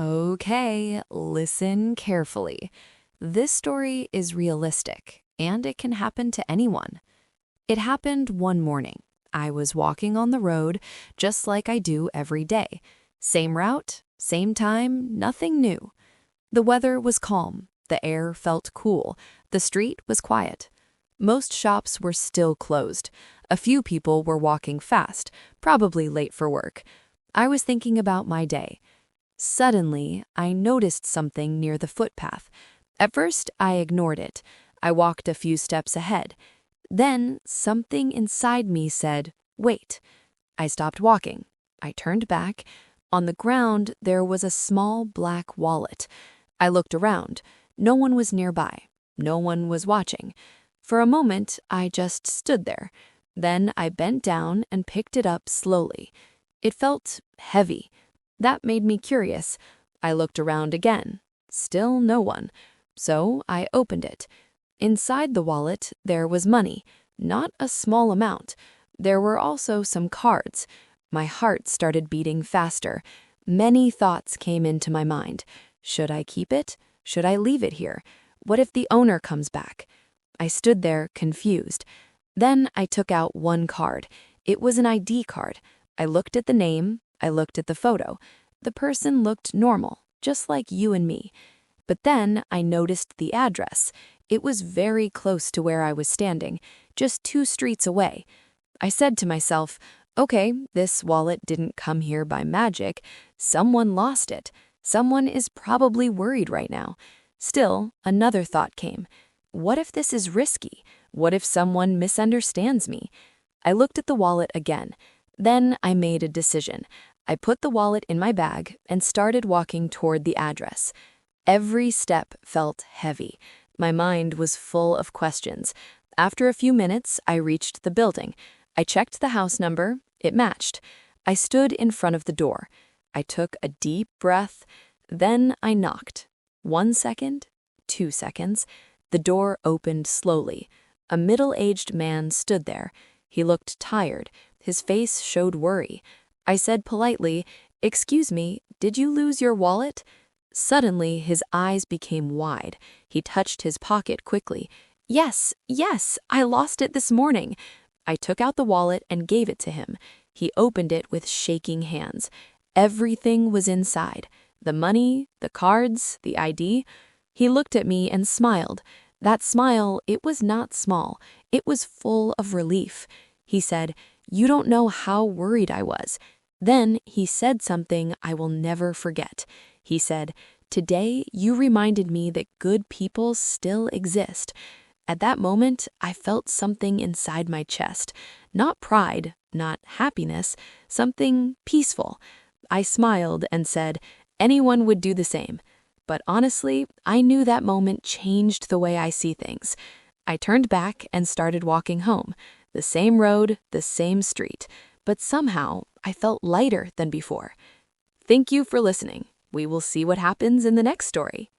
Okay, listen carefully. This story is realistic, and it can happen to anyone. It happened one morning. I was walking on the road, just like I do every day. Same route, same time, nothing new. The weather was calm, the air felt cool, the street was quiet. Most shops were still closed. A few people were walking fast, probably late for work. I was thinking about my day. Suddenly, I noticed something near the footpath. At first, I ignored it. I walked a few steps ahead. Then, something inside me said, "Wait." I stopped walking. I turned back. On the ground, there was a small black wallet. I looked around. No one was nearby. No one was watching. For a moment, I just stood there. Then I bent down and picked it up slowly. It felt heavy. That made me curious. I looked around again. Still no one. So I opened it. Inside the wallet, there was money. Not a small amount. There were also some cards. My heart started beating faster. Many thoughts came into my mind. Should I keep it? Should I leave it here? What if the owner comes back? I stood there, confused. Then I took out one card. It was an ID card. I looked at the name. I looked at the photo. The person looked normal, just like you and me. But then I noticed the address. It was very close to where I was standing, just 2 streets away. I said to myself, okay, this wallet didn't come here by magic. Someone lost it. Someone is probably worried right now. Still, another thought came. What if this is risky? What if someone misunderstands me? I looked at the wallet again. Then I made a decision. I put the wallet in my bag and started walking toward the address. Every step felt heavy. My mind was full of questions. After a few minutes, I reached the building. I checked the house number. It matched. I stood in front of the door. I took a deep breath. Then I knocked. 1 second, 2 seconds. The door opened slowly. A middle-aged man stood there. He looked tired. His face showed worry. I said politely, "Excuse me, did you lose your wallet?" Suddenly, his eyes became wide. He touched his pocket quickly. Yes, I lost it this morning." I took out the wallet and gave it to him. He opened it with shaking hands. Everything was inside. The money, the cards, the ID. He looked at me and smiled. That smile, it was not small. It was full of relief. He said, "You don't know how worried I was." Then he said something I will never forget. He said, "Today you reminded me that good people still exist." At that moment, I felt something inside my chest. Not pride, not happiness, something peaceful. I smiled and said, "Anyone would do the same." But honestly, I knew that moment changed the way I see things. I turned back and started walking home. The same road, the same street. But somehow, I felt lighter than before. Thank you for listening. We will see what happens in the next story.